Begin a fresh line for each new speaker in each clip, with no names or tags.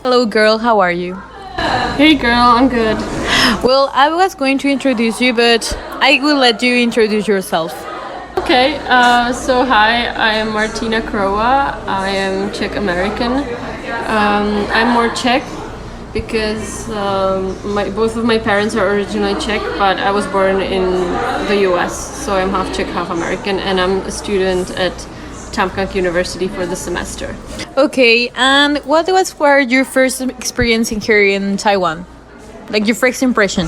Hello, girl. How are you?
Hey girl, I'm good.
Well, I was going to introduce you, but I will let you introduce yourself.
Okay, so hi, I am Markina Taiwan. I am Czech American. I'm more Czech because both of my parents are originally Czech, but I was born in the US, so I'm half Czech, half American, and I'm a student at Tamkang University for the semester.
Okay, and what were your first experience in here in Taiwan? Like your first impression?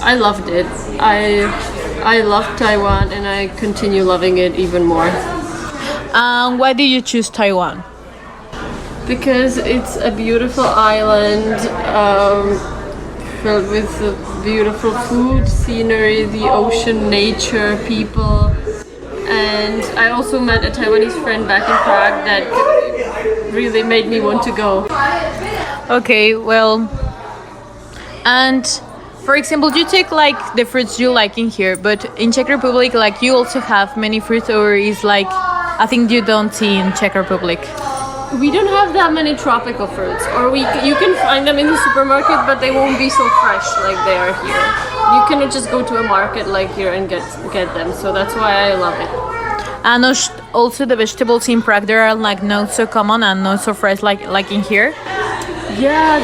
I loved it. I loved Taiwan and I continue loving it even more.
Why did you choose Taiwan?
Because it's a beautiful island filled with beautiful food, scenery, the ocean, nature, people. And I also met a Taiwanese friend back in Prague that really made me want to go.
Okay, well, and for example, you take like the fruits you like in here, but in Czech Republic, like you also have many fruits, or is like I think you don't see in Czech Republic.
We don't have that many tropical fruits, or you can find them in the supermarket, but they won't be so fresh like they are here. You cannot just go to a market like here and get them, so that's why I love it.
And also the vegetables in Prague, they are like not so common and not so fresh like in here.
Yeah,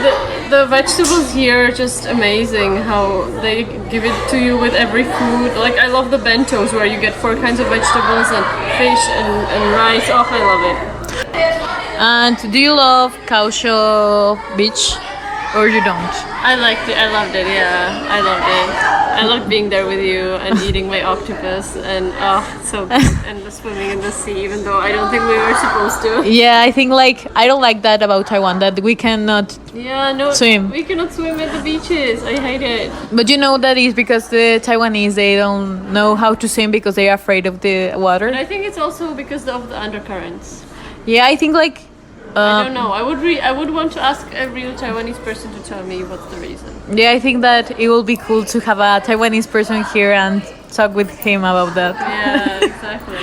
the vegetables here are just amazing how they give it to you with every food. Like I love the bentos where you get 4 kinds of vegetables and fish and rice. Oh, I love it.
And do you love Kaohsiung Beach or you don't?
I liked it. I loved it. Yeah, I loved it. I loved being there with you and eating my octopus and so good. And swimming in the sea, even though I don't think we were supposed to.
Yeah, I think like I don't like that about Taiwan, that we cannot swim.
We cannot swim at the beaches. I hate it.
But you know that is because the Taiwanese, they don't know how to swim because they are afraid of the water.
And I think it's also because of the undercurrents.
Yeah, I think like
I don't know. I would want to ask a real Taiwanese person to tell me what's the reason.
Yeah, I think that it will be cool to have a Taiwanese person here and talk with him about that.
Yeah, exactly.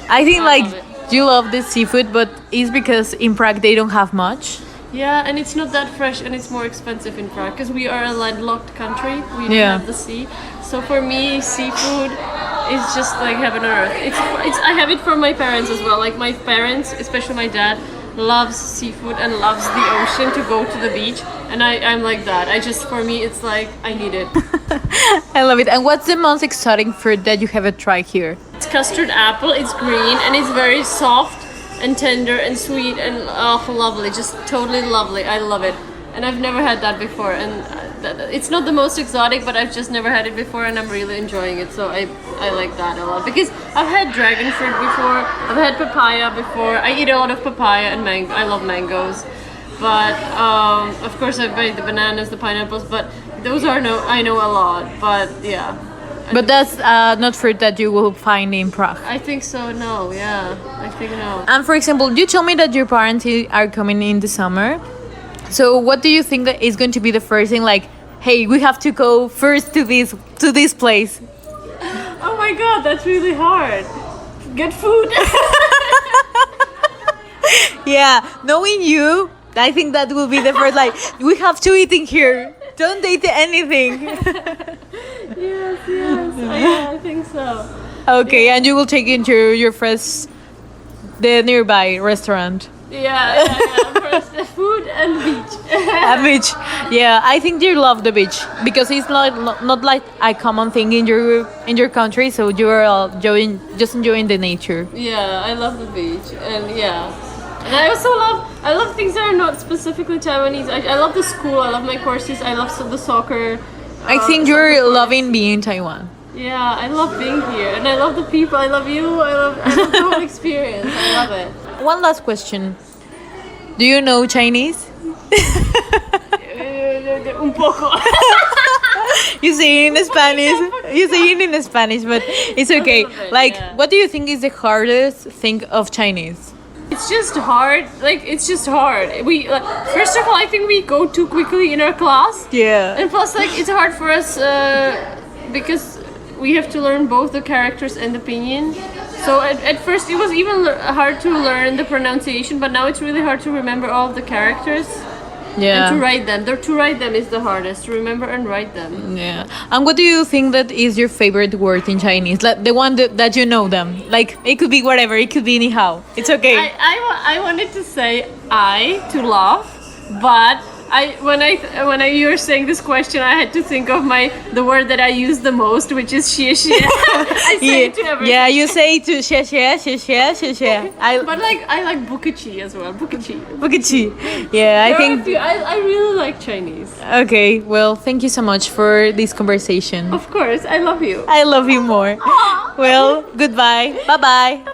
I think
love
like you love the seafood, but it's because in Prague they don't have much.
Yeah, and it's not that fresh and it's more expensive in Prague because we are a landlocked country. We don't have the sea. So for me, seafood is just like heaven on earth. It's I have it from my parents as well. Like my parents, especially my dad, loves seafood and loves the ocean to go to the beach, and I'm like that. For me it's like I need it.
I love it. And what's the most exciting fruit that you have tried here?
It's custard apple. It's green and it's very soft and tender and sweet and lovely, just totally lovely. I love it, and I've never had that before, and it's not the most exotic, but I've just never had it before and I'm really enjoying it, so I like that a lot because I've had dragon fruit before, I've had papaya before. I eat a lot of papaya and mango. I love mangoes, but of course I've made the bananas, the pineapples, but those are I know a lot, but yeah.
But that's not fruit that you will find in Prague.
I think so. No, yeah, I think no.
And for example, you told me that your parents are coming in the summer. So what do you think that is going to be the first thing? Like, hey, we have to go first to this place.
Oh my god, that's really hard. Get food.
Yeah, knowing you, I think that will be the first. Like, we have to eat in here. Don't eat anything.
Yes. Yeah, I think so.
Okay, and you will take into your first the nearby restaurant.
Yeah. First the food and beach.
A beach. Yeah, I think you love the beach because it's not like a common thing in your country. So you are enjoying the nature.
Yeah, I love the beach, and yeah, and I also love things that are not specifically Taiwanese. I love the school. I love my courses. I love the soccer.
I think you're loving being in Taiwan.
Yeah, I love being here, and I love the people. I love you. I love the whole experience. I love it.
One last question. Do you know Chinese?
Un poco.
You say it in Spanish. You say it in Spanish, but it's okay. Like, what do you think is the hardest thing of Chinese?
It's just hard. It's just hard. We first of all, I think we go too quickly in our class.
Yeah.
And plus, it's hard for us because we have to learn both the characters and the pinyin. So at first it was even hard to learn the pronunciation, but now it's really hard to remember all of the characters.
Yeah.
And to write them. To write them is the hardest. To remember and write them.
Yeah. And what do you think that is your favorite word in Chinese? Like the one that you know them. Like it could be whatever. It could be ni hao. It's okay.
I wanted to say I to laugh, but when you were saying this question, I had to think of the word that I use the most, which is xie xie. I say it to everyone.
Yeah, you say to xie xie xie xie xie xie.
But I like bukachi as well.
Bukachi. Yeah, I think.
I really like Chinese.
Okay, well, thank you so much for this conversation.
Of course, I love you.
I love you more. Well, goodbye. Bye bye.